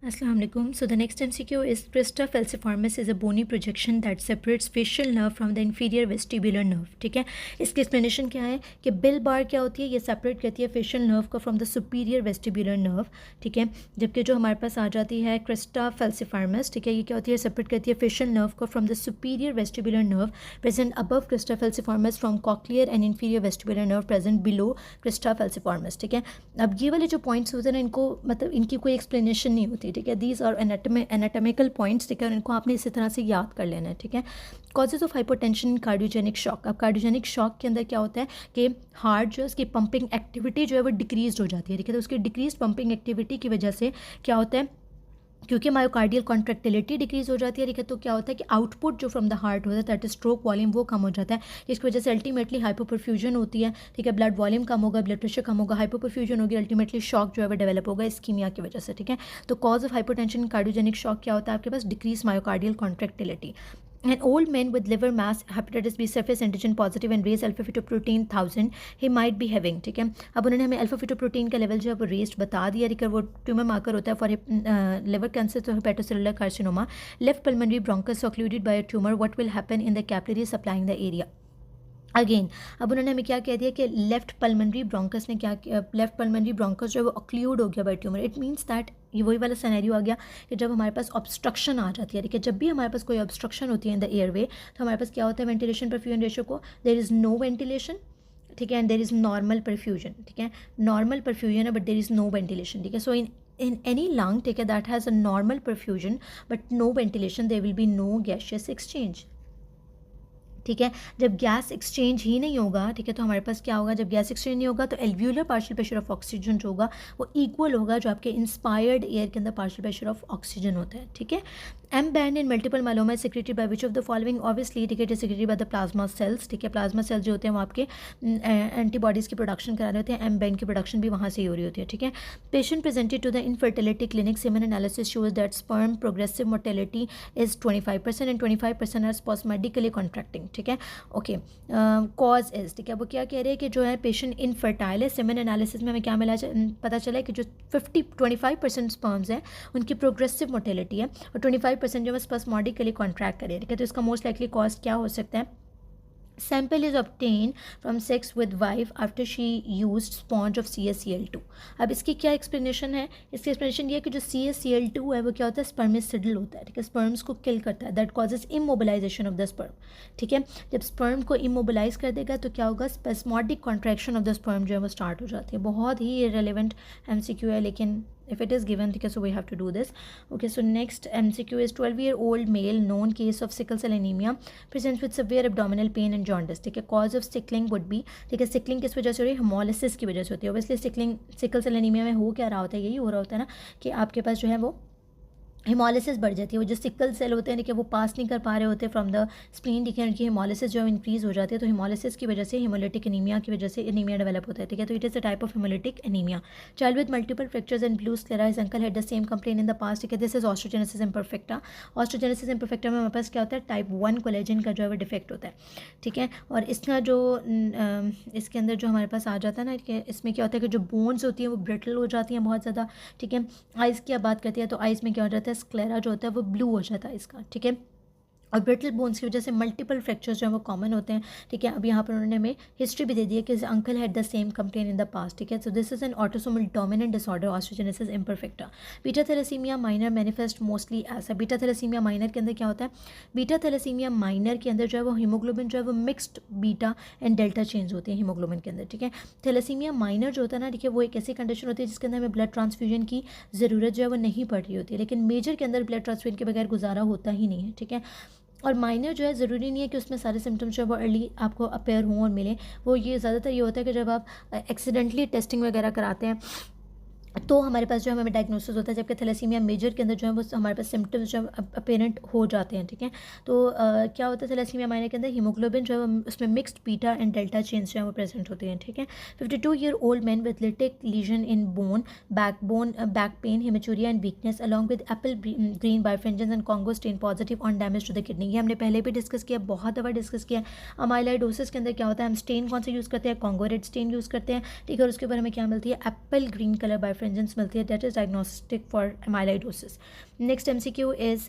Assalamu alaikum. So the next MCQ is crista falciformis is a bony projection that separates facial nerve from the inferior vestibular nerve. ठीक है, इसकी explanation क्या है कि bill बार क्या होती है, ये सेपरेट करती है फेशियल नर्व को from the superior vestibular nerve. ठीक है, जबकि जो हमारे पास आ जाती है क्रिस्टा falciformis, ठीक है, ये क्या होती है, सेपरेट करती है फेशियल नर्व को from the superior vestibular nerve present above Crysta falciformis from cochlear and inferior vestibular nerve present below crista falciformis. ठीक है, अब ये वाले जो पॉइंट्स होते हैं ना, इनको मतलब इनकी कोई एक्सप्लेनेशन नहीं होती. ठीक है, दीज आर एनाटॉमिकल पॉइंट्स. ठीक है, और इनको आपने इसी तरह से याद कर लेना है. ठीक है, causes of hypotension, cardiogenic shock. अब कार्डियोजेनिक शॉक के अंदर क्या होता है कि हार्ट जो है उसकी पंपिंग एक्टिविटी जो है वो डिक्रीज हो जाती है. ठीक है, तो उसकी डिक्रीज पंपिंग एक्टिविटी की वजह से क्या होता है, क्योंकि मायोकार्डियल कॉन्ट्रैक्टिलिटी डिक्रीज हो जाती है. ठीक है, तो क्या होता है कि आउटपुट जो फ्रॉम द हार्ट होता है दैट इज स्ट्रोक वॉल्यूम वो कम हो जाता है. इसकी वजह से अल्टीमेटली हाइपोपरफ्यूजन होती है. ठीक है, ब्लड वॉल्यूम कम होगा, ब्लड प्रेशर कम होगा, हाइपोपरफ्यूजन होगी, अल्टीमेटली शॉक जो है वो डेवलप होगा इस्कीमिया की वजह से. ठीक है, तो cause of hypotension cardiogenic shock क्या होता है आपके पास, decrease myocardial contractility. An old man with liver mass, hepatitis B surface antigen positive and raised alpha fetoprotein 1000 he might be having. ठीक है, अब उन्होंने हमें अल्फा फिटोप्रोटीन का लेवल जो है वो रेस्ड बता दिया. लेकिन वो ट्यूमर मार्कर होता है फॉर लिवर कैंसर, तो hepatocellular carcinoma. Left pulmonary bronchus occluded by a tumour, what will happen in the capillary supplying the area. Again अब उन्होंने हमें क्या कह दिया कि लेफ्ट पल्मोनरी ब्रोंकस ने क्या किया, लेफ्ट पल्मोनरी ब्रोंकस जो है वो ऑक्लूड हो गया by tumour. It means that ये वही वाला सिनेरियो आ गया कि जब हमारे पास ऑब्स्ट्रक्शन आ जाती है. ठीक है, जब भी हमारे पास कोई ऑब्स्ट्रक्शन होती है इन द एयरवे, तो हमारे पास क्या होता है, वेंटिलेशन परफ्यूजन रेशियो को देयर इज़ नो वेंटिलेशन. ठीक है, and there is normal perfusion. ठीक है, नॉर्मल परफ्यूजन है but there is no ventilation. ठीक है, सो in any lung, ठीक है, that has a normal perfusion but no ventilation, there will be no gaseous exchange. ठीक है, जब गैस एक्सचेंज ही नहीं होगा, ठीक है, तो हमारे पास क्या होगा, जब गैस एक्सचेंज नहीं होगा तो alveolar partial pressure of oxygen जो होगा वो इक्वल होगा जो आपके इंस्पायर्ड एयर के अंदर पार्शियल प्रेशर ऑफ ऑक्सीजन होता है. ठीक है, M band in multiple myeloma secreted by which of the following, obviously ठीक है, it is secreted by the plasma cells. ठीक है, प्लाज्मा सेल्स जो होते हैं वो आपके एंटीबॉडीज़ की प्रोडक्शन करा रहे होते हैं, एम बैंड की प्रोडक्शन भी वहाँ से ही हो रही होती है. ठीक है, patient presented to the infertility clinic, semen analysis shows that sperm progressive mortality is 25% and 25% are spasmodically contracting. ठीक है, ओके, कॉज इज, ठीक है, वो क्या कह रहे हैं कि जो है पेशेंट इनफर्टाइल है. सेमन एनालिसिस में हमें क्या मिला, पता चला है कि जो 25% स्पर्म्स हैं उनकी प्रोग्रेसिव मोर्टेलिटी है और 25% जो है स्पॉस्मोटिकली कॉन्ट्रैक्ट करें. ठीक है, तो इसका मोस्ट लाइकली कॉज क्या हो सकता है, sample is obtained from sex with wife after she used sponge of CaCl2. अब इसकी क्या एक्सप्लेनेशन है, इसकी एक्सप्लेनेशन ये है कि जो CaCl2 है वो क्या होता है, स्पर्मिसिडल होता है. ठीक है, स्पर्म्स को किल करता है, that causes immobilisation of the sperm. ठीक है, जब स्पर्म को इमोबिलाइज कर देगा तो क्या होगा, स्पेस्मोटिक कॉन्ट्रैक्शन ऑफ द स्पर्म जो है वो स्टार्ट हो जाती है. बहुत ही इररिलेवेंट MCQ है, लेकिन if it is given, okay, so we have to do this. Okay, so next MCQ is 12-year-old male known case of sickle cell anemia presents with severe abdominal pain and jaundice. ठीक है, cause of sickling would be, ठीक है, sickling किस वजह से हो रही है, हेमोलिसिस की वजह से होती है. ऑब्वियसली सिकल सेल एनीमिया में हो क्या रहा होता है, यही हो रहा होता है ना कि आपके पास जो है वो हेमोलिसिस बढ़ जाती है. वो जो सिकल सेल होते हैं देखिए वो पास नहीं कर पा रहे होते फ्रॉम द स्प्लीन. ठीक है, उनकी हेमोलिसिस जो है इंक्रीज़ हो जाती है, तो हेमोलिसिस की वजह से हेमोलिटिक एनीमिया की वजह से एनीमिया डेवलप होता है. ठीक है, तो it is a type of haemolytic anaemia. Child with multiple fractures and blue sclera, his uncle had the same complain in the past. ठीक है, दिस इज ऑस्ट्रोजेनेसिस इम्परफेक्टा. ऑस्ट्रोजेनेसिस इम्परफेक्टा में हमारे पास क्या होता है, टाइप 1 कोलेजन का जो है वो डिफेक्ट होता है. ठीक है, और इसका जो इसके अंदर जो हमारे पास आ जाता है ना कि इसमें क्या होता है कि जो बोन्स होती हैं वो ब्रिटल हो जाती हैं बहुत ज़्यादा. ठीक है, आइज़ की आप बात करते हैं तो आइज़ में क्या हो जाता है, स्क्लेरा जो होता है वो ब्लू हो जाता है इसका. ठीक है, और ब्रिटल बोन्स की वजह से मल्टीपल फ्रैक्चर्स जो है वो कॉमन होते हैं. ठीक है, अब यहाँ पर उन्होंने हमें हिस्ट्री भी दे दी है कि uncle had the same complain in the past. ठीक है, so this is an autosomal dominant disorder osteogenesis imperfecta. Beta thalassaemia minor manifest mostly ऐसा. बीटा थैलेसीमिया माइनर के अंदर क्या होता है, बीटा थैलेसीमिया माइनर के अंदर जो है वो हीमोग्लोबिन जो है वो mixed beta and delta change होते हैं हीमोग्लोबिन के अंदर. ठीक है, थैलेसीमिया माइनर जो होता है ना, ठीक है, वो एक ऐसी कंडीशन होती है जिसके अंदर हमें ब्लड ट्रांसफ्यूजन की ज़रूरत जो है वो नहीं पड़ रही होती है, लेकिन मेजर के अंदर ब्लड ट्रांसफ्यूजन के बगैर गुजारा होता ही नहीं है. ठीक है, और माइनर जो है ज़रूरी नहीं है कि उसमें सारे सिम्टम्स जो है वो अर्ली आपको अपेयर हों और मिलें. वो ये ज़्यादातर ये होता है कि जब आप एक्सीडेंटली टेस्टिंग वगैरह कराते हैं तो हमारे पास जो है हमें डायग्नोसिस होता है, जबकि थैलेसीमिया मेजर के अंदर जो है वो हमारे पास सिम्टम्स जो है अपेरेंट हो जाते हैं. ठीक है, तो क्या होता है थैलेसीमिया माइनर के अंदर हीमोग्लोबिन जो है उसमें mixed beta and delta chains जो है वो प्रेजेंट होते हैं. ठीक है, 52-year-old man with lytic lesion in bone, back pain, haematuria and weakness along with apple green birefringence and Congo stain positive on damage to the kidney. ये हमने पहले भी डिस्कस किया, बहुत दफ़ा डिस्कस किया. अमाइलाइडोसिस के अंदर क्या होता है, हम स्टेन कौन सा यूज़ करते हैं, कॉन्गो रेड स्टेन यूज़ करते हैं. ठीक है, और उसके ऊपर हमें क्या मिलती है, apple green colour birefringence reference मिलती है, that is diagnostic for amyloidosis. Next MCQ is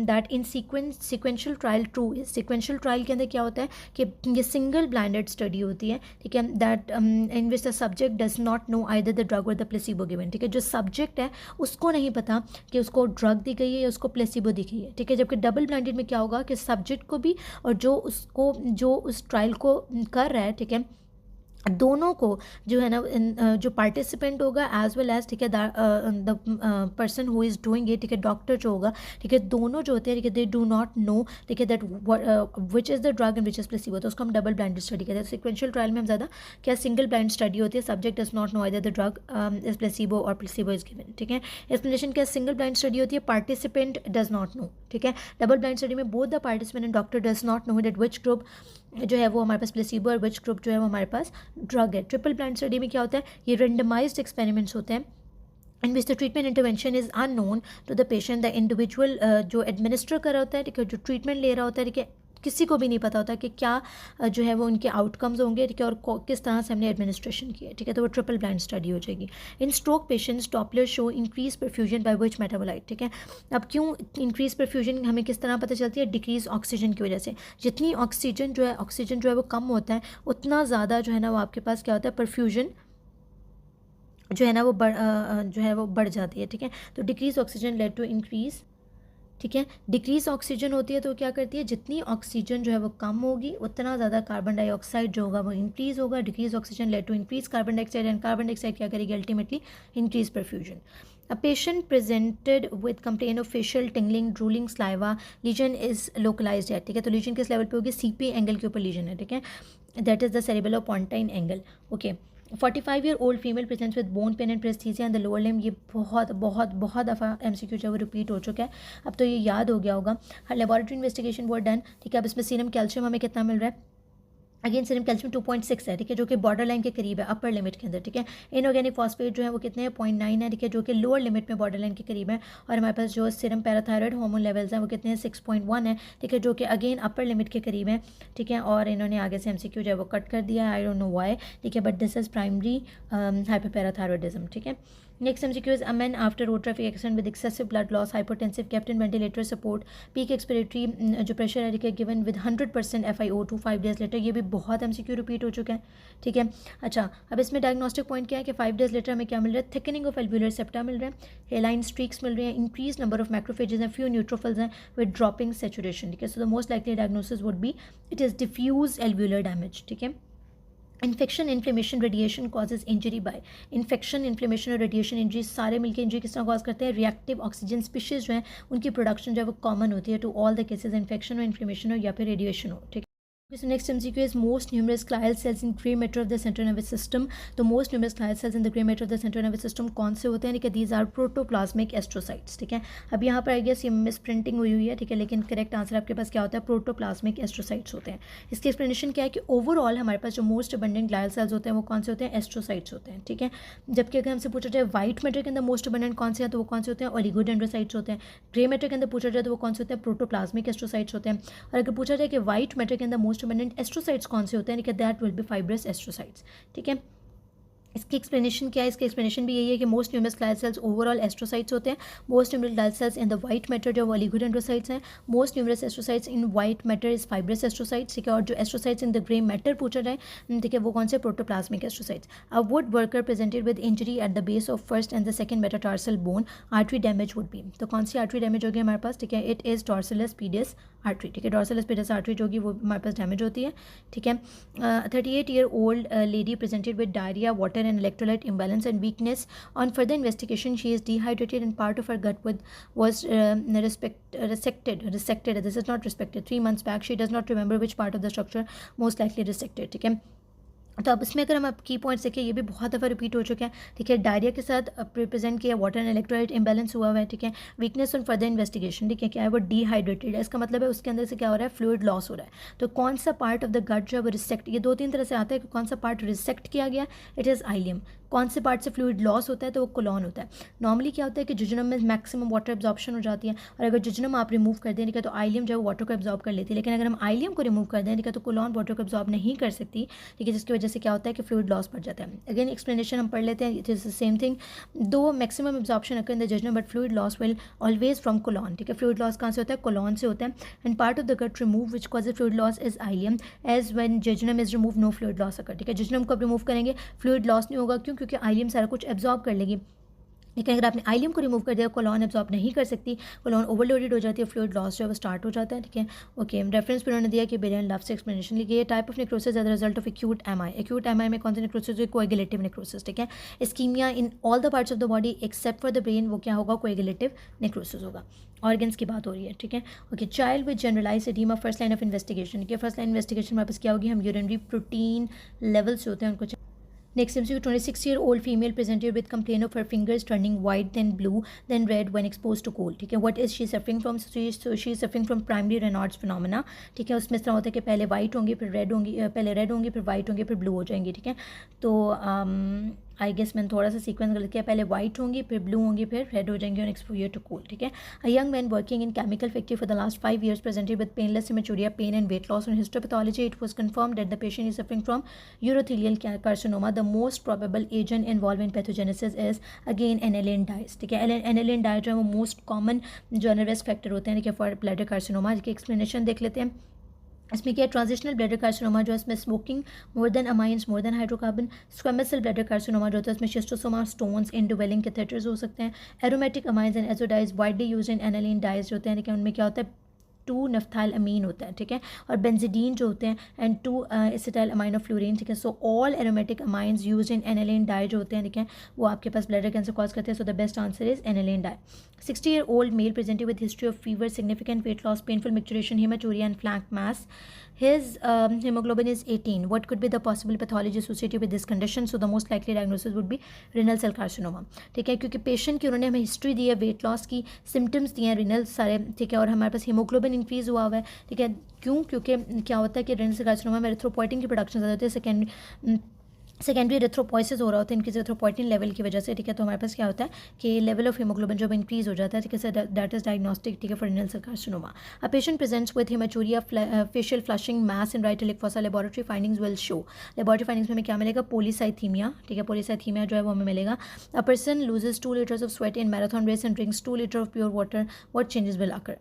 that in sequential trial true is. Sequential trial के अंदर क्या होता है कि ये सिंगल ब्लाइंडेड स्टडी होती है, ठीक है, that in which the subject does not know either the drug और द प्लेसिबो गिवन. ठीक है, जो सब्जेक्ट है उसको नहीं पता कि उसको ड्रग दी गई है या उसको प्लेसिबो दी गई है. ठीक है, जबकि डबल ब्लाइंडेड में क्या होगा कि सब्जेक्ट को भी और जो उस ट्रायल को कर रहा है, ठीक है, दोनों को जो है ना जो पार्टिसिपेंट होगा एज वेल एज, ठीक है, the person who is doing it, ठीक है, डॉक्टर जो होगा, ठीक है, दोनों जो होते हैं, ठीक है, दे डू नॉट नो, ठीक है, that which is the drug and which is placebo. तो उसको हम डबल ब्लाइंडेड स्टडी कहते हैं. सिक्वेंशियल ट्रायल में हम ज़्यादा क्या सिंगल ब्लाइंड स्टडी होती है, subject does not know either the drug is placebo और प्लेसिबो इज गिवन. ठीक है, एक्सप्लेनेशन क्या सिंगल ब्लाइंड स्टडी होती है, पार्टिसिपेंट डज नॉट नो. ठीक है, डबल ब्लाइंड स्टडी में both the participant and doctor does not know that which group जो है वो हमारे पास प्लेसिबो और विच ग्रुप जो है वो हमारे पास ड्रग है. ट्रिपल ब्लाइंड स्टडी में क्या होता है, ये रेंडमाइज्ड एक्सपेरिमेंट्स होते हैं in which the treatment intervention is unknown to the patient. The individual जो एडमिनिस्टर कर रहा होता है, ठीक है, जो ट्रीटमेंट ले रहा होता है, ठीक है, किसी को भी नहीं पता होता कि क्या जो है वो उनके आउटकम्स होंगे, ठीक है, और किस तरह से हमने एडमिनिस्ट्रेशन किया. ठीक है, तो वो ट्रिपल ब्लाइंड स्टडी हो जाएगी. In stroke patients Doppler show increase perfusion by which metabolite. ठीक है, अब क्यों इंक्रीज परफ्यूजन हमें किस तरह पता चलती है, डिक्रीज ऑक्सीजन की वजह से. जितनी ऑक्सीजन जो है वो कम होता है, उतना ज़्यादा जो है ना वो आपके पास क्या होता है, परफ्यूजन जो है ना वो बढ़ जाती है. ठीक है, तो decrease oxygen lead to increase. ठीक है, डिक्रीज ऑक्सीजन होती है तो क्या करती है, जितनी ऑक्सीजन जो है वो कम होगी उतना ज़्यादा कार्बन डाइऑक्साइड जो होगा वो इंक्रीज़ होगा. Decrease oxygen lead to increase carbon dioxide and carbon dioxide क्या करेगी, ultimately increase perfusion. A patient presented with complaint of facial tingling, drooling, saliva, lesion is localized है. ठीक है, तो लीजन किस लेवल पे होगी, CP एंगल के ऊपर लीजन है. ठीक है, that is the cerebellopontine angle. Okay, 45-year-old female presents with bone pain and paraesthesia in the lower limb. ये बहुत दफ़ा MCQ जो है वो रिपीट हो चुका है, अब तो ये याद हो गया होगा. हर लेबोरेटरी इन्वेस्टिगेशन वो डन. ठीक है, अब इसमें सीरम कैल्शियम हमें कितना मिल रहा है, अगेन सीरम कैल्शियम 2.6 है. ठीक है, जो कि बॉर्डर लाइन के करीब है, अपर लिमिट के अंदर. ठीक है, इनऑर्गेनिक फॉस्फेट जो है वो कितने हैं, 0.9 है. ठीक है, जो कि लोअर लिमिट में बॉर्डर लाइन के करीब है. और हमारे पास जो सीरम पैराथायरॉयड हार्मोन लेवल्स हैं वो कितने हैं, 6.1 है. ठीक है, जो कि अगेन अपर लिमिट के करीब है. ठीक है, और इन्होंने आगे से MCQ जो है वो कट कर दिया है, आई डोंट नो व्हाई. ठीक है, बट दिस इज प्राइमरी हाइपरपैराथायरॉयडिज्म. ठीक है, next MCQ is a man after road traffic accident with excessive blood loss, hypertensive, kept in ventilator support, peak expiratory जो प्रेशर है given with 100% FiO2 5 days later. ये भी बहुत MCQ repeat हो चुका है. ठीक है, अच्छा, अब इसमें डायग्नोस्टिक पॉइंट क्या है कि 5 days later हमें क्या मिल रहा है, थिकनिंग ऑफ एल्व्यूलर सेप्टा मिल रहा है, हेलाइन स्ट्रीक्स मिल रही है, इंक्रीज नंबर ऑफ मैक्रोफेजेस हैं, फ्यू न्यूट्रोफिल्स हैं विद ड्रॉपिंग सैचुरेशन. ठीक है, so the most likely diagnosis would be it is diffuse alveolar damage. ठीक है, infection, inflammation, radiation causes injury by. Infection, inflammation और रेडिएशन इंजरी सारे मिलकर injury किस तरह कॉज करते हैं, रिएक्टिव ऑक्सीजन स्पीशीज जो है उनकी प्रोडक्शन जो है वो कॉमन होती है to all the cases, infection हो, इन्फ्लेमेशन हो या फिर रेडिएशन हो. ठीक है, so next MCQ is most numerous glial cells in gray matter of the central nervous system. तो most numerous glial cells in the gray matter of the central nervous system कौन से होते हैं, these are protoplasmic astrocytes. ठीक है, अब यहाँ पर आई गेस ये मिस प्रिंटिंग हुई है. ठीक है, लेकिन करेक्ट आंसर आपके पास क्या होता है, प्रोटोप्लाज्मिक एस्ट्रोसाइट्स होते हैं. इसकी एक्सप्लेनेशन क्या है कि ओवरऑल हमारे पास जो मोस्ट अबंडेंट ग्लायल सेल्स होते हैं वो कौन से होते हैं, एस्ट्रोसाइट्स होते हैं. ठीक है, जबकि अगर हमसे पूछा जाए व्हाइट मैटर के अंदर मोस्ट अबंडेंट कौन से हैं, तो वो कौन से होते हैं, ओलिगोडेंड्रोसाइट्स होते हैं. ग्रे मैटर के अंदर पूछा जाए तो वो कौन से होते हैं, प्रोटोप्लाज्मिक एस्ट्रोसाइट्स होते हैं. और अगर पूछा जाए कि व्हाइट मैटर के अंदर मोस्ट अबंडेंट एस्ट्रोसाइट्स कौन से होते हैं, that will be fibrous astrocytes. ठीक है, इसकी एक्सप्लेनेशन क्या है, इसकी एक्सप्लेनेशन भी यही है कि most numerous glial cells overall astrocytes होते हैं. Most numerous glial cells in the white matter जो ओलिगोडेंड्रोसाइट्स हैं. Most numerous astrocytes in white matter is fibrous astrocytes. ठीक है, और जो astrocytes in the grey matter पूछा जाए, ठीक है, वो कौन से, protoplasmic astrocytes. A would worker presented with injury at the base of first and the second metatarsal bone, artery damage would be. तो कौन सी आर्टरी डैमेज होगी हमारे पास, ठीक है, इट इज़ डॉर्सलस पीडियस आर्टरी. ठीक है, डॉर्सलस पीडियस आर्टरी जो होगी वो हमारे पास डैमेज होती है. ठीक है, 38-year-old lady presented with diarrhoea, water and electrolyte imbalance and weakness. On further investigation, she is dehydrated and part of her gut was resected. This is not respected. 3 months back, she does not remember which part of the structure most likely resected. ठीक है, तो अब इसमें अगर हम की points देखें, ये भी बहुत दफ़ा रिपीट हो चुका है. ठीक है, डायरिया के साथ प्रेजेंट किया, वाटर एंड इलेक्ट्रोलाइट इम्बैलेंस हुआ हुआ है. ठीक है, वीकनेस ऑन फर्दर इन्वेस्टिगेशन. ठीक है, क्या है वो डिहाइड्रेटेड है, इसका मतलब है उसके अंदर से क्या हो रहा है, फ्लूइड लॉस हो रहा है. तो कौन सा पार्ट ऑफ द गट जो है वो रिसेक्ट, ये 2-3 तरह से आता है कि कौन सा पार्ट रिसेक्ट किया गया, इट इज़ आइलियम. कौन से पार्ट से फ्लूइड लॉस होता है, तो वो कोलॉन होता है। नॉर्मली क्या होता है कि जिजनम में मैक्सिमम वाटर एब्जॉर्प्शन हो जाती है, और अगर जिजनम आप रिमूव कर दें ठीक है तो आइलियम जो है वाटर को एब्जॉर्ब कर लेती है, लेकिन अगर हम आइलियम को रिमूव कर दें ठीक है तो कोलॉन वाटर को एब्जॉर्ब नहीं कर सकती, ठीक है, जिसकी वजह से क्या होता है कि फ्लूइड लॉस बढ़ जाता है। अगेन एक्सप्लेनेशन हम पढ़ लेते हैं, it is the same thing, though maximum absorption occur in the jejunum but fluid loss will always from colon, ठीक है। फ्लूइड लॉस कहाँ से होता है, कोलॉन से होता है। And part of the gut remove which causes fluid loss is ileum, as when jejunum is remove no fluid loss occur, ठीक है। जिजनम को रिमूव करेंगे फ्लूइड लॉस नहीं होगा, क्यों, क्योंकि आइलियम सारा कुछ एब्जॉर्ब कर लेगी। लेकिन अगर आपने आइलियम को रिमूव कर दिया, कोलॉन एब्जॉर्ब नहीं कर सकती, कोलॉन ओवरलोडेड हो जाती है, फ्लूइड लॉस जो है वो स्टार्ट हो जाता है, ठीक है। ओके, रेफरेंस पर उन्होंने दिया कि बेरियन लव से एक्सप्लेनेशन लिखी है, type of necrosis as the result of acute MI. Acute MI में कौन सी नेक्रोसिस है, कोएगुलेटिव नेक्रोसिस, ठीक है। Ischaemia in all the parts of the body except for the brain, वो क्या होगा, कोएगुलेटिव नेक्रोसिस होगा। ऑर्गन्स की बात हो रही है, ठीक है। Okay, child with generalise oedema, first line of investigation, ठीक है। फर्स्ट लाइन इन्वेस्टिगेशन में वापस क्या होगी, हम यूरिनरी प्रोटीन लेवल्स होते हैं उनको। Next MCQ, 26-year-old female presented with complaint of her fingers turning white, then blue, then red when exposed to cold, ठीक है। What is she suffering from? So she is suffering from primary Raynaud's phenomena, ठीक है। उसमें इस तरह होता है कि पहले वाइट होंगी, फिर रेड होंगी, पहले रेड होंगी, फिर वाइट होंगी, फिर ब्लू हो जाएंगी, ठीक है। तो आई गेस मैंने थोड़ा सा सीक्वेंस गलत किया, पहले वाइट होंगी, फिर ब्लू होंगी, फिर रेड हो जाएंगी ऑन एक्सपोजर टू कोल्ड, ठीक है। A young man working in chemical factory for the last 5 years presented with painless hematuria, pain and weight loss. On histopathology it was confirmed that the patient is suffering from urothelial carcinoma. The most probable agent involved in pathogenesis is again aniline dyes, ठीक है। aniline dye जो है वो most common जो है risk factor होते हैं, ठीक है, फॉर ब्लैडर कार्सिनोमा। इसकी एक्सप्लेनेशन देख लेते हैं। इसमें क्या है, ट्रांजिशनल ब्लैडर कार्सिनोमा जो है इसमें smoking, more than amines, more than hydrocarbon. Squamous cell bladder carcinoma जो होता है इसमें शिस्टोसोमा, स्टोन्स, इंडोवेलिंग कैथेटर्स हो सकते हैं। Aromatic amines and azo dyes widely used in aniline dyes जो होते हैं, लेकिन उनमें क्या होता है, 2 नफ्थाइल अमीन होता है, ठीक है, और बेंजीडीन जो होते हैं एंड 2 एसिटाइल अमाइनो फ्लोरीन, ठीक है। So all aromatic amines used in aniline dye जो होते हैं, ठीक है, वो आपके पास ब्लैडर कैंसर कॉज करते हैं। So the best answer is aniline dye. 60-year-old male presented with history of fever, significant weight loss, painful micturition, hematuria and flank mass. His hemoglobin is 18. What could be the possible pathology associated with this condition? So the most likely diagnosis would be renal cell carcinoma, ठीक है, क्योंकि patient की उन्होंने हमें history दी है, weight loss की symptoms दिए हैं रिनल सारे, ठीक है, और हमारे पास हीमोग्लोबिन इंक्रीज़ हुआ है, ठीक है। क्यों, क्योंकि क्या होता है कि रेनल सेल कार्सिनोमा में एरिथ्रोपोइटिन की प्रोडक्शन ज़्यादा होती है, सेकेंडरी एरिथ्रोपोइसिस हो रहा होता है इनक्रीज एरिथ्रोपोइटिन लेवल की वजह से, ठीक है। तो हमारे पास क्या होता है कि लेवल ऑफ हीमोग्लोबिन जब इंक्रीज हो जाता है, ठीक है, दैट इज डायग्नोस्टिक, ठीक है, for renal cell carcinoma. A patient presents with haematuria, facial flushing, mass in right iliac fossa. Laboratory findings will show, laboratory findings में हमें क्या मिलेगा, पोलीसाइथीमिया, ठीक है, पोलीसाइथीमिया जो है वो हमें मिलेगा। A person loses 2 liters of sweat in marathon race and drinks 2 liters of pure water, what changes will occur.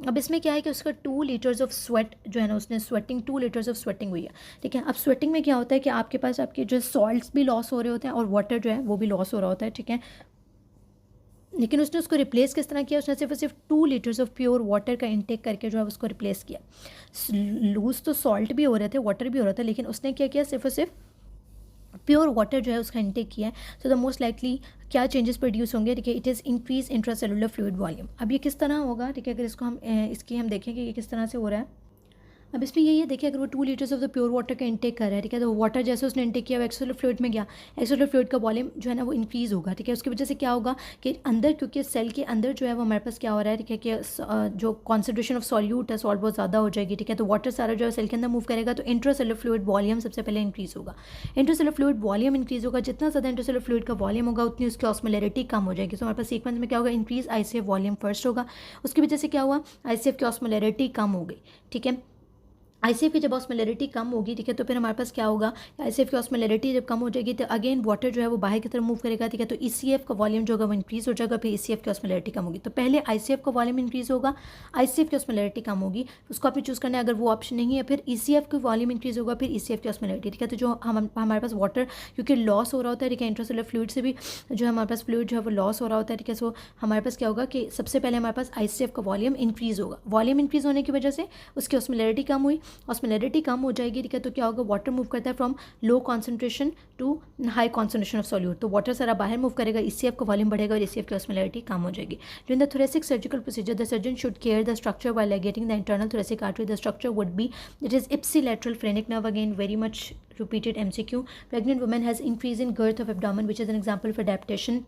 अब इसमें क्या है कि उसका 2 liters ऑफ स्वेट जो है ना, उसने स्वेटिंग 2 liters ऑफ स्वेटिंग हुई है, ठीक है। अब स्वेटिंग में क्या होता है कि आपके पास आपके जो सॉल्ट्स भी लॉस हो रहे होते हैं और वाटर जो है वो भी लॉस हो रहा होता है, ठीक है। लेकिन उसने उसको रिप्लेस किस तरह किया, उसने सिर्फ 2 liters ऑफ प्योर वाटर का इंटेक करके जो है उसको रिप्लेस किया। लूज तो सॉल्ट भी हो रहे थे, वाटर भी हो रहा था, लेकिन उसने क्या किया, सिर्फ और सिर्फ प्योर वाटर जो है उसका इंटेक किया है। सो द मोस्ट लाइकली क्या चेंजेस प्रोड्यूस होंगे, ठीक है, it is increase intracellular fluid volume. अब ये किस तरह होगा, ठीक है, अगर इसको हम इसकी हम देखें कि ये किस तरह से हो रहा है। अब इसमें यही है, देखिए, अगर वो 2 liters of the pure water का इंटेक कर रहा है, ठीक है, तो वाटर जैसे उसने इंटेक किया वो एक्सोलर फ्लूइड में गया, एक्सोलर फ्लूइड का वॉल्यूम जो है ना वो इंक्रीज़ होगा, ठीक है। उसकी वजह से क्या होगा कि अंदर, क्योंकि सेल के अंदर जो है वो हमारे पास क्या हो रहा है, ठीक है, कि जो कॉन्सेंट्रेशन ऑफ सॉल्यूट है, सॉल्ट बहुत ज़्यादा हो जाएगी, ठीक है, तो वाटर सारा जो है सेल के अंदर मूव करेगा, तो इंट्रासेलुलर फ्लूइड वॉल्यूम सबसे पहले इंक्रीज़ होगा। इंट्रासेलुलर फ्लूइड वॉल्यूम इंक्रीज़ होगा, जितना ज़्यादा इंट्रासेलुलर फ्लूइड का वॉल्यूम होगा उतनी उसकी ऑस्मोलैरिटी कम हो जाएगी। तो हमारे पास सीक्वेंस में क्या होगा, इंक्रीज आईसीएफ वॉल्यूम फर्स्ट होगा, उसकी वजह से क्या हुआ, आईसीएफ की ऑस्मोलैरिटी कम हो गई, ठीक है। आईसीएफ की जब ऑस्मोलैरिटी कम होगी, ठीक है, तो फिर हमारे पास क्या होगा, आईसीएफ की ऑस्मोलैरिटी जब कम हो जाएगी तो अगेन वाटर जो है वो बाहर की तरफ मूव करेगा, ठीक है, तो ईसीएफ का वॉल्यूम जो होगा वो इंक्रीज हो जाएगा, फिर ईसीएफ की ऑस्मोलैरिटी कम होगी। तो पहले आईसीएफ का वॉल्यूम इंक्रीज होगा, आईसीएफ की ऑस्मोलैरिटी कम होगी, उसको आपने चूज़ करना है। अगर वो ऑप्शन नहीं है, फिर ईसीएफ की वॉल्यूम इंक्रीज होगा, फिर ईसीएफ की ऑस्मोलैरिटी, ठीक है। तो जो हमारे पास वाटर क्योंकि लॉस हो रहा होता है, ठीक है, इंट्रासेलुलर फ्लूइड से भी जो हमारे पास फ्लूइड जो है वो लॉस हो रहा होता है, ठीक है। सो हमारे पास क्या होगा कि सबसे पहले हमारे पास आईसीएफ का वॉल्यूम इंक्रीज होगा, वॉल्यूम इंक्रीज होने की वजह से उसकी ऑस्मोलैरिटी कम हुई, ऑस्मोलैरिटी कम हो जाएगी, ठीक है, तो क्या होगा, वाटर मूव करता है from low concentration to high concentration of solute, तो वाटर सारा बाहर मूव करेगा, ईसीएफ का वॉल्यूम बढ़ेगा और ईसीएफ की ऑस्मोलैरिटी कम हो जाएगी। During the thoracic surgical procedure the surgeon should care the structure while ligating the internal thoracic artery. The structure would be it is ipsilateral phrenic nerve, again very much repeated MCQ. Pregnant woman has increase in girth of abdomen which is an example of adaptation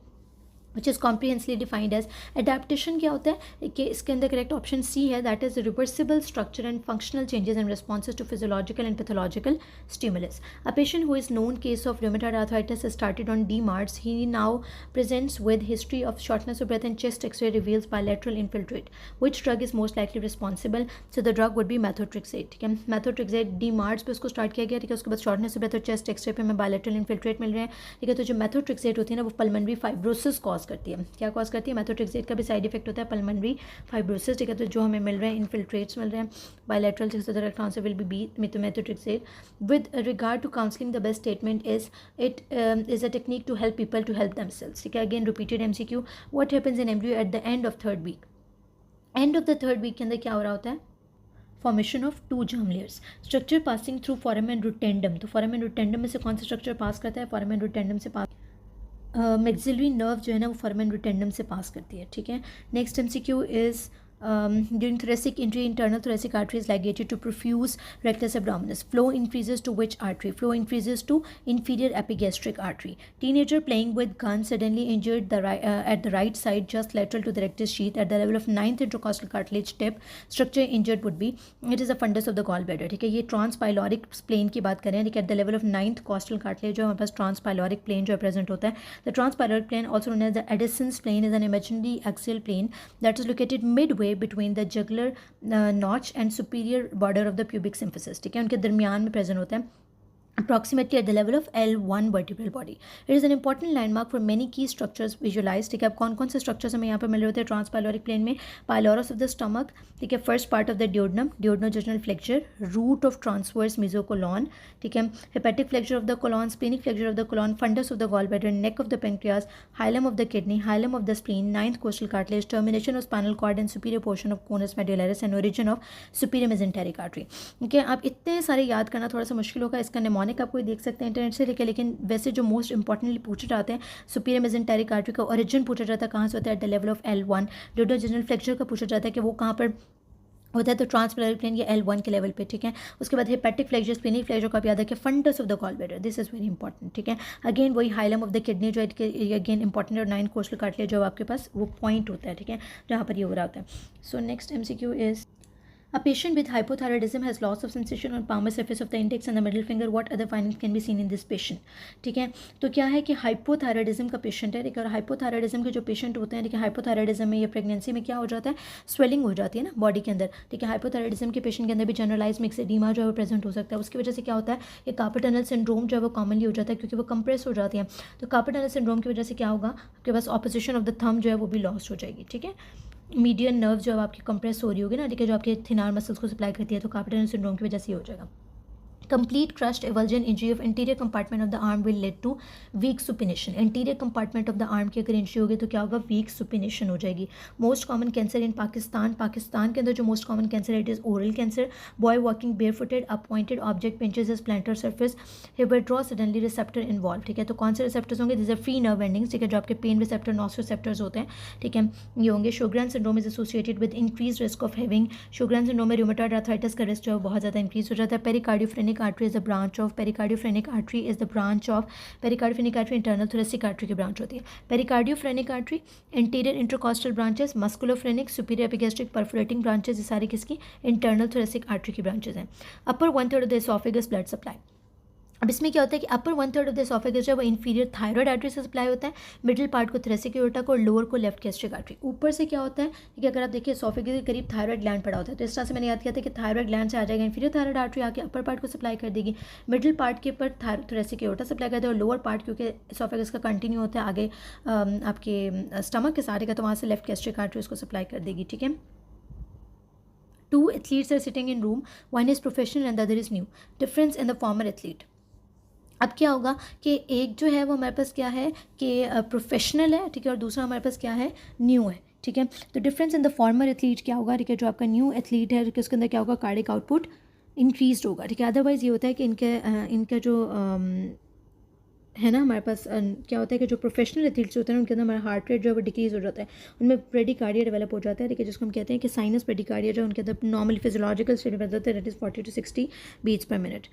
which is comprehensively defined as adaptation. क्या होता है कि इसके अंदर correct option C है, that is reversible structure and functional changes in responses to physiological and pathological stimulus. A patient who is known case of rheumatoid arthritis started on DMARDs. He now presents with history of shortness of breath and chest x-ray reveals bilateral infiltrate. Which drug is most likely responsible? So the drug would be methotrexate. ठीक है, methotrexate DMARDs पे उसको start किया गया, ठीक है, उसके बाद शॉर्टनेस ऑफ ब्रेथ और चेस्ट एक्सरे पे हमें बायलैटरल इन्फिल्ट्रेट मिल रहे हैं, ठीक है। तो जो methotrexate होती है ना वो पल्मोनरी फाइब्रोसिस कॉज करती है। क्या कॉज करती है? methotrexate का भी साइड इफेक्ट होता है पल्मोनरी फाइब्रोसिस, ठीक है। तो जो हमें मिल रहे हैं इन्फिल्ट्रेट्स मिल रहे हैं बायलैटरल, जिससे correct answer will be B methotrexate. With regard to counseling, the best statement is it is a technique to help people to help themselves. ठीक है, again repeated MCQ. What happens in embryo at the end of third week? And of the third week के अंदर क्या हो रहा होता है? Formation of 2 germ layers. Structure passing through foramen rotundum. तो फोरामेन रूटेंडम में से कौन सा स्ट्रक्चर पास करता है? फोरामेन रूटेंडम से पास मैक्सिलरी नर्व जो है ना वो फोरामेन रूटेंडम से पास करती है, ठीक है। Next MCQ is during thoracic injury, internal thoracic artery is ligated to perfuse rectus abdominis. Flow increases to which artery? Flow increases to inferior epigastric artery. Teenager playing with gun suddenly injured the at the right side just lateral to the rectus sheath at the level of 9th intercostal cartilage tip. Structure injured would be, it is a fundus of the gallbladder, ठीक है। ये transpyloric plane की बात करें, ठीक है, at the level of 9th costal cartilage जो हमारे पास transpyloric plane जो present होता है। The transpyloric plane, also known as the Addison's plane, is an imaginary axial plane that is located midway between the jugular notch and superior border of the pubic symphysis, ठीक है, उनके दरमियान में present होता है approximately at the level of L1 vertebral body. It is an important landmark for many key structures visualized. ठीक है, अब कौन कौन से स्ट्रक्चर्स हमें यहाँ पर मिल रहे होते हैं ट्रांसपाइलोरिक प्लेन में? पाइलोरस ऑफ द स्टमक, ठीक है, first part of the duodenum, duodenojejunal flexure, root of transverse mesocolon, ठीक है, hepatic flexure of the colon, splenic flexure of the colon, fundus of the gallbladder, neck of the pancreas, hilum of the kidney, hilum of the spleen, 9th costal cartilage, termination of spinal cord and superior portion of conus medullaris and origin of superior mesenteric artery. ठीक है, आप इतने सारे याद करना थोड़ा सा मुश्किल होगा। इसका निमोनिक आप कोई देख सकते हैं इंटरनेट से लेकिन वैसे जो मोस्ट इंपॉर्टेंटली पूछे जाते हैं, सुपीरियर मेसेंटेरिक आर्टरी का ओरिजिन पूछा जाता है कहाँ से होता है? At the level of L1। Duodenojejunal flexure का पूछा जाता है कि वो कहाँ पर होता है, तो ट्रांसपाइलोरिक प्लेन या L1 के लेवल पे, ठीक है। उसके बाद हेपेटिक फ्लेक्चर, स्प्लेनिक फ्लेक्चर को आप याद रखें, fundus of the gallbladder, this is very important, ठीक है। अगेन वही हाइलम ऑफ द किडनी जो है अगेन इंपॉर्टेंट, और 9 कोस्टल कार्टिलेज जो आपके पास वो पॉइंट होता है, ठीक है, जहाँ पर ये हो रहा होता है। So next MCQ is a patient with hypothyroidism has loss of sensation on palmar surface of the index and the middle finger. What other findings can be seen in this patient? ठीक है, तो क्या है कि hypothyroidism का patient है, ठीक है, और हाइपोथायरॉयडिज्म के जो पेशेंट होते हैं, ठीक है, हाइपोथायरॉयडिज्म में या प्रेगनेंसी में क्या हो जाता है? स्वेलिंग हो जाती है ना बॉडी के अंदर, ठीक है। हाइपोथायरॉयडिज्म के पेशेंट के अंदर भी जनरलाइज मिक्स एडीमा जो है वो प्रेजेंट हो सकता है। उसकी वजह से क्या होता है, ये कार्पल टनल सिंड्रोम जो है वो कॉमनली हो जाता है क्योंकि वो कंप्रेस हो जाती है। तो कार्पल टनल सिंड्रोम की वजह से क्या होगा, आपके पास ऑपोजिशन ऑफ द थंब जो है वो भी लॉस्ट हो जाएगी, ठीक है। मीडियन नर्व जो आपकी कंप्रेस हो रही होगी ना, ठीक है, जो आपके थिनार मसल्स को सप्लाई करती है, तो कार्पल टनल सिंड्रोम की वजह से ही हो जाएगा। Complete crushed avulsion injury of anterior compartment of the arm will lead to weak supination. Anterior compartment of the arm की अगर इंजरी होगी तो क्या होगा? weak supination हो जाएगी। Most common cancer in Pakistan, Pakistan के अंदर जो most common cancer it is oral cancer. Boy walking barefooted, a pointed object pinches his plantar surface. He withdraws suddenly, receptor involved, ठीक है। तो कौन से receptors होंगे? These are free nerve endings, ठीक है, जो आपके pain receptor, nos receptors होते हैं, ठीक है, ये होंगे। Sjogren's syndrome is associated with increased risk of having Sjogren's syndrome में rheumatoid arthritis का risk जो है बहुत ज़्यादा इंक्रीज हो जाता है। Pericardiophrenik artery is a branch of pericardiophrenik artery is the branch of pericardiophrenik artery internal thoracic artery की branch होती है। pericardiophrenik artery anterior intercostal branches, musculophrenic superior epigastric perforating branches, ये सारी किसकी? internal thoracic artery की branches हैं। upper 1/3 of the esophagus blood supply, अब इसमें क्या होता है कि अपर 1/3 ऑफ द एसोफेगस जो है वो इंफीरियर थायराइड आर्टरी से सप्लाई होता है, मिडिल पार्ट को थोरेसिक एओर्टा को, और लोअर को लेफ्ट गैस्ट्रिक आर्टरी। ऊपर से क्या होता है कि अगर आप देखिए एसोफेगस के करीब थायराइड ग्लैंड पड़ा होता है, तो इस तरह से मैंने याद किया था कि थायराइड ग्लैंड से आ जाएगा इंफीरियर थायराइड आर्टरी, आके अपर पार्ट को सप्लाई कर देगी, मिडिल पार्ट के ऊपर थोरेसिक एओर्टा सप्लाई करता है, और लोअर पार्ट क्योंकि एसोफेगस का कंटिन्यू होता है आगे आपके स्टमक के सारे का, तो वहाँ से लेफ्ट गैस्ट्रिक आर्टरी उसको सप्लाई कर देगी, ठीक है। 2 athletes are sitting in room, one is professional and the other is new. Difference in the former athlete, अब क्या होगा कि एक जो है वो हमारे पास क्या है कि प्रोफेशनल है, ठीक है, और दूसरा हमारे पास क्या है? न्यू है, ठीक है। तो difference in the former athlete क्या होगा, ठीक है, जो आपका न्यू एथलीट है उसके अंदर क्या होगा? कार्डिक आउटपुट इंक्रीज होगा, ठीक है। अदरवाइज़ ये होता है कि इनका जो है ना, हमारे पास क्या होता है कि जो प्रोफेशनल एथलीट्स होते हैं उनके अंदर हमारा हार्ट रेट जो है वो डिक्रीज़ हो जाता है, उनमें ब्रेडिकार्डिया डेवलप हो जाता है, ठीक है, जिसको हम कहते हैं कि साइनस ब्रेडिकार्डिया जो उनके अंदर नॉर्मल फिजियोलॉजिकल स्टेट में होता है, that is 40 to 60 beats per minute.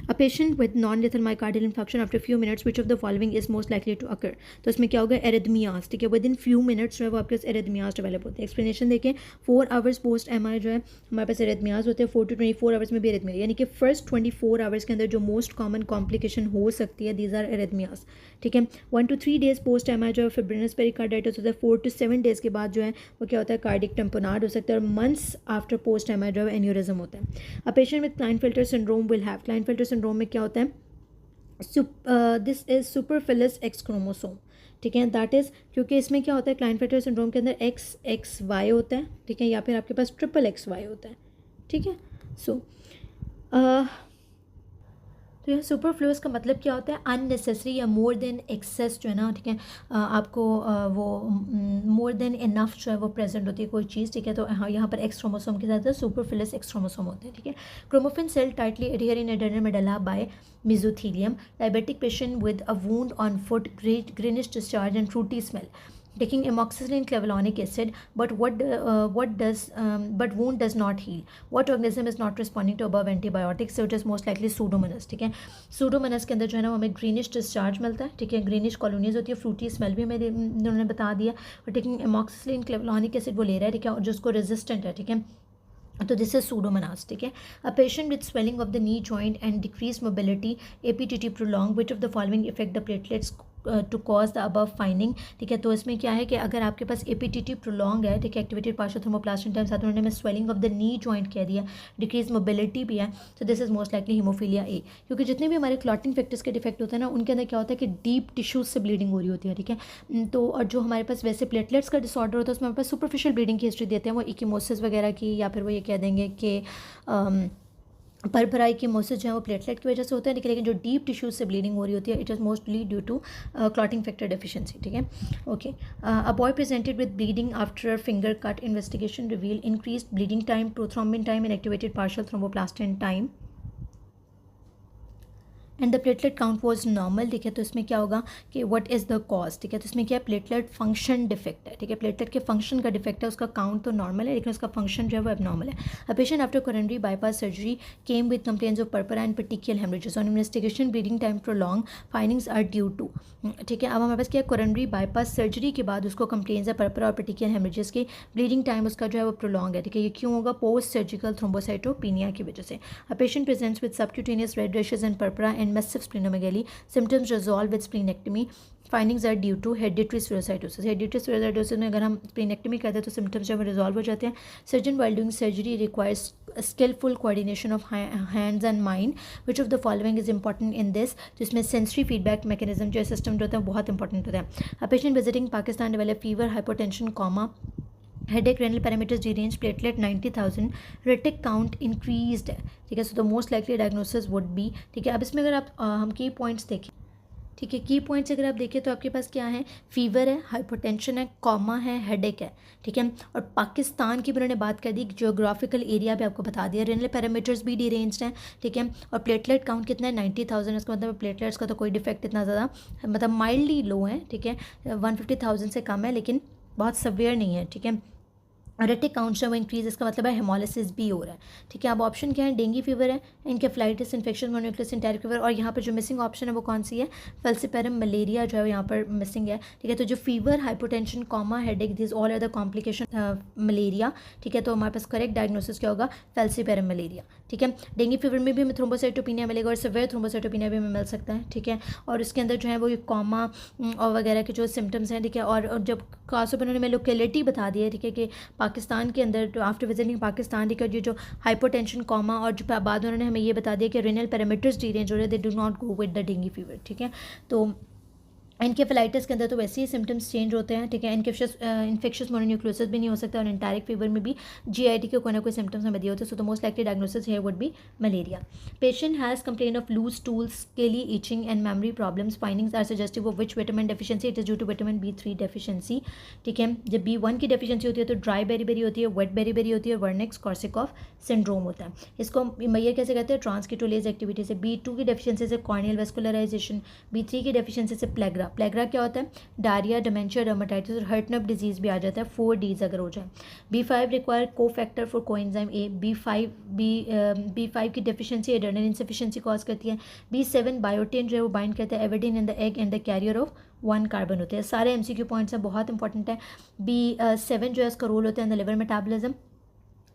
A patient with non lethal myocardial infection after few minutes which of the following is most likely to occur. तो इसमें क्या होगा, एरिथमियास, ठीक है, विद इन फ्यू मिनट्स जो है वो आपके पास एरिथमियास डेवलप होते हैं। एक्सप्लेनेशन देखें, 4 आवर्स पोस्ट एमआई जो है हमारे पास एरिथमियास होते हैं, 4 to 24 आवर्स में भी एरिथमिया, यानी कि फर्स्ट 24 आवर्स के अंदर जो मोस्ट कॉमन कॉम्प्लिकेशन हो सकती है, दीज आर एरिथमियास, ठीक है। 1 to 3 डेज पोस्ट एमआई जो है फिब्रिनस पेरिकार्डाइटिस होता है, 4 to 7 डेज के बाद जो है वो क्या होता है, कार्डिक टेम्पोनार्ड हो सकता है, और मंथ्स आफ्टर पोस्ट एमआई जो है एन्यूरिज्म होता है। A patient with Klinefelter syndrome will have, Klinefelter syndrome में क्या होता है, दिस इज सुपरफिलिस एक्स क्रोमोसोम, ठीक है, दैट इज़, क्योंकि इसमें क्या होता है, क्लाइनफेल्टर सिंड्रोम के अंदर XXY होता है, ठीक है, या फिर आपके पास XXY होता है, ठीक है। सो तो यह सुपरफ्लूअस का मतलब क्या होता है, अननेसेसरी या मोर देन एक्सेस जो है ना, ठीक है, आपको वो मोर देन इनफ जो है वो प्रेजेंट होती है कोई चीज़, ठीक है। तो हाँ, यहाँ पर एक्स क्रोमोसोम के साथ सुपरफ्लूअस एक्स क्रोमोसोम होते हैं, ठीक है। Chromaffin cell tightly adhere in adrenal medulla by mesothelium, diabetic patient with a wound on foot, greenish discharge and fruity smell, taking amoxicillin clavulanic acid, but but wound does not heal. What organism is not responding to above antibiotics? So it is most likely Pseudomonas, ठीक है। Pseudomonas के अंदर जो है ना हमें greenish discharge मिलता है, ठीक है, ग्रीनिश कॉलोनीज होती है, फ्रूटी स्मेल भी मेरे उन्होंने बता दिया, और टेकिंग एमॉक्सिसिलिन क्लेवलॉनिक एसिड वो ले रहा है, ठीक है, और जो उसको रेजिस्टेंट है, ठीक है, तो दिस इज सूडोमोनास, ठीक है। A patient with swelling of the knee joint and decrease mobility, APTT prolong, which of the following effect the platelets to cause the above finding, ठीक है। तो इसमें क्या है कि अगर आपके पास एपीटीटी प्रोलॉन्ग है, ठीक है, एक्टिवेटेड पार्शियल थर्मोप्लास्टिक टाइम, साथ उन्होंने में swelling of the knee joint कह दिया, डिक्रीज मोबिलिटी भी है, तो this is most likely haemophilia A, क्योंकि जितने भी हमारे क्लॉटिंग फैक्टर्स के डिफेक्ट होते हैं ना, उनके अंदर क्या होता है कि डीप टिश्यूज से ब्लीडिंग हो रही होती है, ठीक है। तो और जो हमारे पास वैसे प्लेटलेट्स का डिसऑर्डर होता है उसमें हमारे पास सुपरफिशियल ब्लीडिंग की हिस्ट्री देते हैं, वो इकीमोसिस वगैरह की, या फिर वो ये कह देंगे कि परभराई की मोसिस जो है वो प्लेटलेट की वजह से होता है, लेकिन जो डीप टिश्यूज से ब्लीडिंग हो रही होती है, it is mostly due to clotting factor deficiency, ठीक है। Okay, a boy presented with bleeding after finger cut, investigation reveal increased bleeding time, prothrombin time and activated partial thromboplastin time, and the platelet count was normal, ठीक है। तो इसमें क्या होगा कि what is the cause, ठीक है, तो इसमें क्या है, प्लेटलेट फंक्शन डिफेक्ट है, ठीक है, प्लेटलेट के फंक्शन का डिफेक्ट है, उसका काउंट तो नॉर्मल है लेकिन उसका फंक्शन जो है वो एबनॉर्मल है। A patient after coronary bypass surgery came with complaints of purpura and petechial haemorrhages, on investigation bleeding time prolong, findings are due to, ठीक है। अब हमारे पास क्या है, कोरोनरी बाईपास सर्जरी के बाद उसको कंप्लेंट्स है पर्परा और पेटिकियल हेमरेजेस की, ब्लीडिंग टाइम उसका जो है वो प्रोलॉन्ग है, ठीक है। ये क्यों होगा, पोस्ट सर्जिकल थ्रोम्बोसाइटोपिनिया की वजह से। A patient presents with subcutaneous red rashes and purpura and massive splenomegaly, symptoms resolve with splenectomy, findings are due to hereditary spherocytosis, hereditary spherocytosis में अगर हम स्प्लीनेक्टमी करते हैं तो सिम्टम्स जो है रिजॉल्व हो जाते हैं। Surgeon while doing surgery requires skilful coordination of hands and mind, which of the following is important in this, तो इसमें सेंसरी फीडबैक मैकेनिज्म जो सिस्टम जो होता है बहुत इंपॉर्टेंट होता है। A patient visiting Pakistan develop fever, hypotension, coma, headache, renal parameters deranged, platelet 90,000, retic count increased है, ठीक है। So the most likely diagnosis would B, ठीक है। अब इसमें अगर आप हम की पॉइंट्स देखें, ठीक है, की पॉइंट्स अगर आप देखें तो आपके पास क्या है, फीवर है, हाइपोटेंशन है, कॉमा है, हेडेक है, ठीक है। और पाकिस्तान की भी उन्होंने बात कर दी, जियोग्राफिकल एरिया भी आपको बता दिया, रेनल पैरामीटर्स भी डिरेंज्ड हैं, ठीक है। और प्लेटलेट काउंट कितना है, 90,000, इसका मतलब प्लेटलेट्स का तो कोई डिफेक्ट इतना ज़्यादा मतलब माइल्डली लो है, ठीक है, 150,000 से कम है लेकिन बहुत सवेयर नहीं है, ठीक है। रेटिक काउंट जो है वो इंक्रीज, इसका मतलब है हेमोलिसिस भी हो रहा है, ठीक है। अब ऑप्शन क्या है, डेंगू फीवर है, इनकेफ्लाइटिस, इन्फेक्शन मोनोन्यूक्लियस एंटेरिक फीवर, और यहाँ पर जो मिसिंग ऑप्शन है वो कौन सी है, फेल्सिपेरम मलेरिया जो है यहाँ पर मिसिंग है, ठीक है। तो जो fever, hypotension, coma, headache, this all are the complication malaria, ठीक है। तो हमारे पास करेक्ट डायग्नोसिस क्या होगा, फेल्सिपेरम मलेरिया, ठीक है। डेंगू फीवर में भी हमें थ्रोम्बोसाइटोपिनिया मिलेगा और सिवियर थ्रोम्बोसाइटोपिनिया भी हमें मिल सकता है, ठीक है। और इसके अंदर जो है वो कॉमा और वगैरह के जो सिम्टम्स हैं, ठीक है। और जब खासतौर पर उन्होंने लोकेलिटी बता दी है, ठीक है, कि पाकिस्तान के अंदर आफ्टर विजिटिंग पाकिस्तान, ठीक है, जो हाइपोटेंशन, कॉमा, और जो बाद उन्होंने हमें ये बता दिया कि रेनल पैरामीटर्स डिरेंज हो रहे, they do not go with the dengue fever, ठीक है। तो एनकेफेलाइटिस के अंदर तो वैसे ही सिम्टम्स चेंज होते हैं, ठीक है। इन्फेक्शियस मोनोन्यूक्लियोसिस भी नहीं हो सकता, और एंटारिक फीवर में भी जीआईटी के कोई ना कोई सिम्टम्स हमें दिए होते हैं। So the most likely diagnosis here would be malaria. Patient has complain of loose stools, scaly itching and memory problems. Findings are suggestive of which vitamin deficiency, it is due to vitamin B3 deficiency, ठीक है। जब B1 की deficiency होती है तो dry berry होती है, wait berry होती है, वर्निक्स कॉर्सिकॉफ सिंड्रोम होता है। इसको मैयर कैसे कहते हैं, ट्रांसकीटोलेज एक्टिविटी से। B2 की डेफिशिएंसी से कॉर्नियल वेस्कुलराइजेशन। B3 की डेफिशिएंसी से प्लेग्रा। प्लेग्रा क्या होता है, डायरिया, डिमेंशिया, डर्माटाइटिस और हर्टनप डिजीज भी आ जाता है, 4 Ds अगर हो जाए। B5 रिक्वायर को factor for coenzyme A. B5 की डेफिशिएंसी एड्रेनल इनसफिशिएंसी कॉज करती है। B7 बायोटिन जो है वो बाइंड करता है avidin in the egg and the carrier of 1 carbon होते हैं। सारे MCQ पॉइंट्स हैं, बहुत इंपॉर्टेंट है। B7 जो है इसका रोल होता है in the liver metabolism.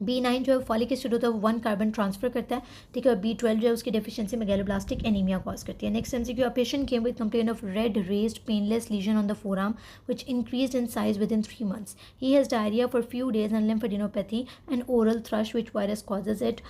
B9 जो है फॉलिक एसिड होता है वो 1 कार्बन ट्रांसफर करता है, ठीक है। और B12 जो है उसकी डेफिशिएंसी मेगालोब्लास्टिक एनीमिया कॉज करती है। Next MCQ, a patient came with complain of red raised painless lesion on the forearm which increased in size within 3 months. He has diarrhoea for few days and lymphadenopathy and oral thrush which virus causes it.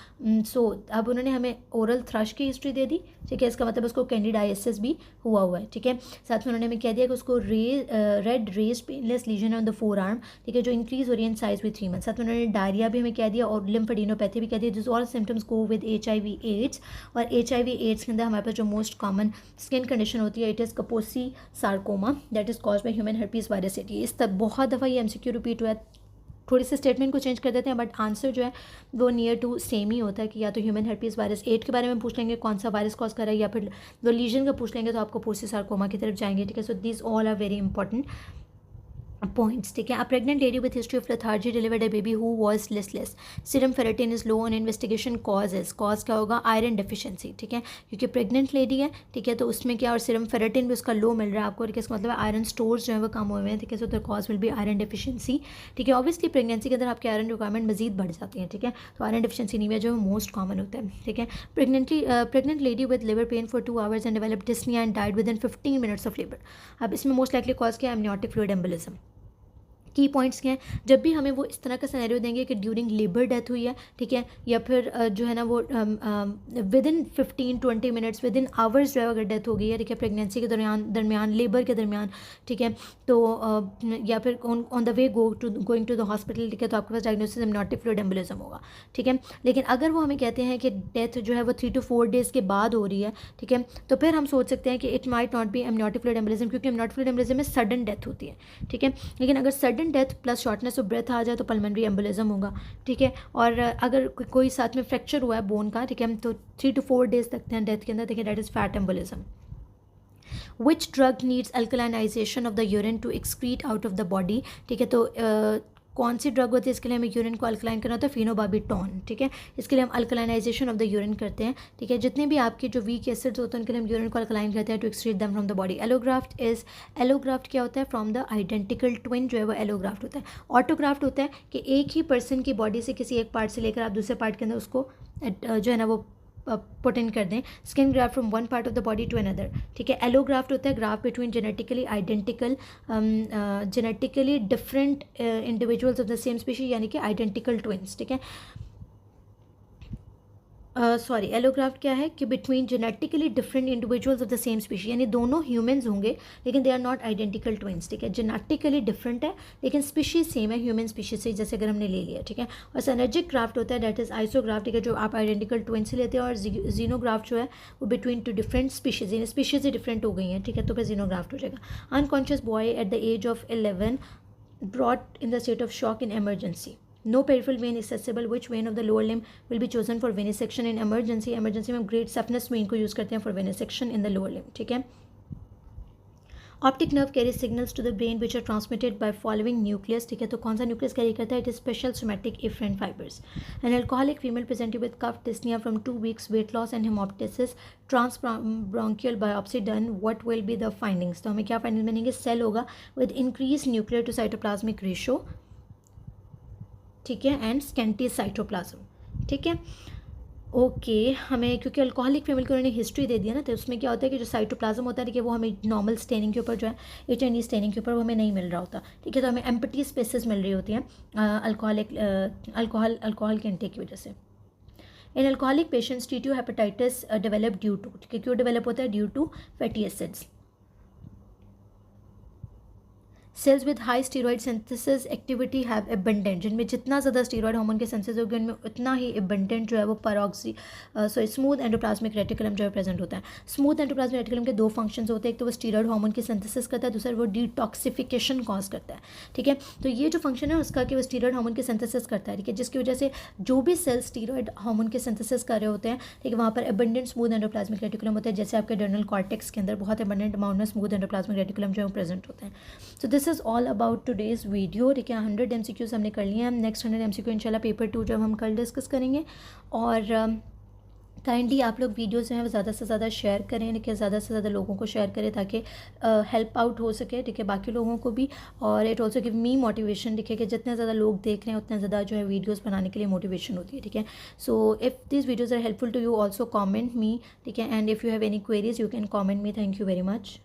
So अब उन्होंने हमें oral thrush की history दे दी, ठीक है। इसका मतलब उसको कैंडिडाइसिस भी हुआ है, ठीक है। साथ में उन्होंने हमें कह दिया कि उसको red raised painless lesion on the forearm, ठीक है, जो इंक्रीज हो रही है इन साइज विद 3 months। साथ में उन्होंने डायरिया भी हमें कह दिया और लिम्फेडिनोपैथी भी कह दिया। This all symptoms go with HIV AIDS. और HIV एड्स के अंदर हमारे पास जो मोस्ट कॉमन स्किन कंडीशन होती है, it is Kaposi sarcoma that is caused by human herpes virus 80। इस तक बहुत दफ़ा ये MCQ रिपीट हुआ है, थोड़ी सी स्टेटमेंट को चेंज कर देते हैं, बट आंसर जो है वो नियर टू सेम ही होता है कि या तो ह्यूमन हर्पीज वायरस 8 के बारे में पूछ लेंगे कौन सा वायरस कॉज कर रहा है, या फिर वो लीजन का पूछ लेंगे तो आपको कपोसी सार्कोमा की तरफ जाएंगे, ठीक है। So this all are very important points, ठीक है। A pregnant lady with history of lethargy delivered a baby who was listless. Serum ferritin is low on investigation. Cause क्या होगा, आयरन डेफिशिएंसी, ठीक है, क्योंकि प्रेग्नेंट लेडी है, ठीक है। तो उसमें क्या, और सीरम फेरेटिन भी उसका लो मिल रहा है आपको, ठीक है। इसका मतलब है आयरन स्टोर्स जो है वो कम हुए हैं, ठीक है। So the cause will be iron deficiency, ठीक है। ऑब्वियसली प्रेगनेंसी के अंदर आपकी आयरन रिक्वायरमेंट मजीद बढ़ जाती है, ठीक है। तो आयरन डेफिशिएंसी एनीमिया जो है मोस्ट कॉमन होता है, ठीक है। Pregnant lady with liver pain for 2 hours and develop dyspnoea and died within 15 minutes of labour. अब इसमें मोस्ट लाइकली कॉज क्या है, amniotic fluid embolism. Key points क्या हैं, जब भी हमें वो इस तरह का सिनेरियो देंगे कि ड्यूरिंग लेबर डेथ हुई है, ठीक है, या फिर जो है ना वो with in 15-20 minutes, with in hours जो है अगर डेथ हो गई है, ठीक है, प्रेगनेंसी के दरमियान लेबर के दरमियान, ठीक है, तो या फिर on the way going to the hospital, ठीक है, तो आपके पास डायग्नोसिस एमनियोटिक फ्लूइड एम्बोलिज्म होगा, ठीक है। लेकिन अगर वो हमें कहते हैं कि डेथ जो है वो 3 to 4 days के बाद हो रही है, ठीक है, तो फिर हम सोच सकते हैं कि it might not be amniotic fluid embolism, क्योंकि एमनियोटिक फ्लूइड एम्बोलिज्म में सडन डेथ होती है, ठीक है। लेकिन अगर sudden death plus shortness of breath आ जाए तो पल्मोनरी एम्बोलिज्म होगा, ठीक है। और अगर कोई साथ में फ्रैक्चर हुआ है बोन का, ठीक है, तो 3 to 4 days तक हैं डेथ के अंदर, ठीक है, that is fat embolism. Which drug needs alkalinisation of the urine to excrete out of the body, ठीक है। तो कौन सी ड्रग होती है इसके लिए हमें यूरिन को अल्कलाइन करना होता है, फिनोबार्बिटॉन, ठीक है। इसके लिए हम अल्कलाइनाइजेशन ऑफ द यूरिन करते हैं, ठीक है। जितने भी आपके जो वीक एसिड्स होते हैं उनके लिए हम यूरिन को अल्कलाइन करते हैं to excrete them from the body. Allograft क्या होता है, फ्रॉम द आइडेंटिकल ट्विन जो है वो एलोग्राफ्ट होता है। ऑटोग्राफ्ट होता है कि एक ही पर्सन की बॉडी से किसी एक पार्ट से लेकर आप दूसरे पार्ट के अंदर उसको जो है ना वो पुट इन कर दें। Skin graft from one part of the body to another, ठीक है। एलोग्राफ्ट होता है graft between genetically different individuals of the same species, यानी कि आइडेंटिकल ट्विन्स, ठीक है। एलोग्राफ्ट क्या है कि between genetically different individuals of the same species, यानी दोनों ह्यूमंस होंगे लेकिन they are not identical twins, ठीक है। जेनेटिकली डिफरेंट है लेकिन स्पीशीज सेम है ह्यूमन स्पीशीज से, जैसे अगर हमने ले लिया, ठीक है। और सिनर्जिक ग्राफ्ट होता है दैट इज आइसोग्राफ्ट, ठीक है, जो आप आइडेंटिकल ट्विन्स से लेते हैं। और जीनोग्राफ्ट जो है वो बिटवीन 2 different स्पीशीज, यानी स्पीशीज ही डिफरेंट हो गई हैं, ठीक है, तो फिर जीनोग्राफ्ट हो जाएगा। Unconscious boy at the age of 11 brought in the state of shock in emergency. No peripheral vein accessible. Which vein of the lower limb will be chosen for venesection in emergency? Emergency में हम great saphenous vein को use करते हैं for venesection in the lower limb, ठीक है। Optic nerve carry signals to the brain which are transmitted by following nucleus, ठीक है। तो कौन सा न्यूक्लियस कैरी करता है, it is special somatic afferent fibres. An alcoholic female presented with cough dyspnoea from 2 weeks, weight loss and haemoptysis, transbronchial biopsy done, what will be the findings. तो हमें क्या फाइंडिंग्स बनेंगे, सेल होगा with increase nuclear to cytoplasmic ratio, ठीक है, and scanty cytoplasm, ठीक है। Okay हमें क्योंकि अल्कोहलिक फीमेल की उन्होंने हिस्ट्री दे दिया ना, तो उसमें क्या होता है कि जो साइटोप्लाज्म होता है कि वो हमें नॉर्मल स्टेनिंग के ऊपर जो है H&E स्टेनिंग के ऊपर वो हमें नहीं मिल रहा होता, ठीक है। तो हमें एम्प्टी स्पेसेस मिल रही होती हैं अल्कोहल के इंटेक की वजह से। In alcoholic patients T2 hepatitis develop due to, ठीक है, क्यों डेवलप होता है, due to fatty acids. Cells with high steroid synthesis activity have abundant, जिनमें जितना ज़्यादा स्टीरॉयड हार्मोन के सिंथेसिस होगी उनमें उतना ही एबंडेंट जो है वो स्मूथ एंडोप्लाज्मिक रेटिकुलम जो है प्रेजेंट होता है। स्मूथ एंडोप्लाज्मिक रेटिकुलम के दो फंक्शंस होते हैं, एक तो वो स्टीरॉयड हार्मोन की सिंथेसिस करता है, दूसरा वो डिटॉक्सिफिकेशन कॉज करता है। ठीक है, तो ये जो फंक्शन है उसका कि वो स्टीरॉयड हार्मोन की सिंथेसिस करता है। ठीक है, जिसकी वजह से जो भी सेल्स स्टीरॉयड हार्मोन के सिंथेसिस कर रहे होते हैं, ठीक है, वहाँ पर एबंडेंट स्मूथ एंडोप्लाज्मिक रेटिकुलम होता है। जैसे आपके एडर्नल कॉर्टेक्स के अंदर बहुत एबंडेंट अमाउंट में स्मूथ एंडोप्लाज्मिक रेटिकुलम जो है प्रेजेंट होते हैं। So this is all about today's video. ठीक है, 100 MCQs हमने कर लिए हैं। नेक्स्ट 100 MCQ इंशाल्लाह पेपर 2 जब हम कल डिस्कस करेंगे। और काइंडली आप लोग वीडियो जो हैं ज़्यादा से ज़्यादा शेयर करें, ठीक है, ज़्यादा से ज़्यादा लोगों को शेयर करें ताकि हेल्प आउट हो सके, ठीक है, बाकी लोगों को भी। और it also give me motivation, ठीक है, कि जितने ज़्यादा लोग देख रहे हैं उतने ज़्यादा जो है वीडियोस बनाने के लिए मोटिवेशन होती है। ठीक है, so if this videos are helpful to you also comment me, ठीक है, and if you have any queries you can comment me. Thank you very much.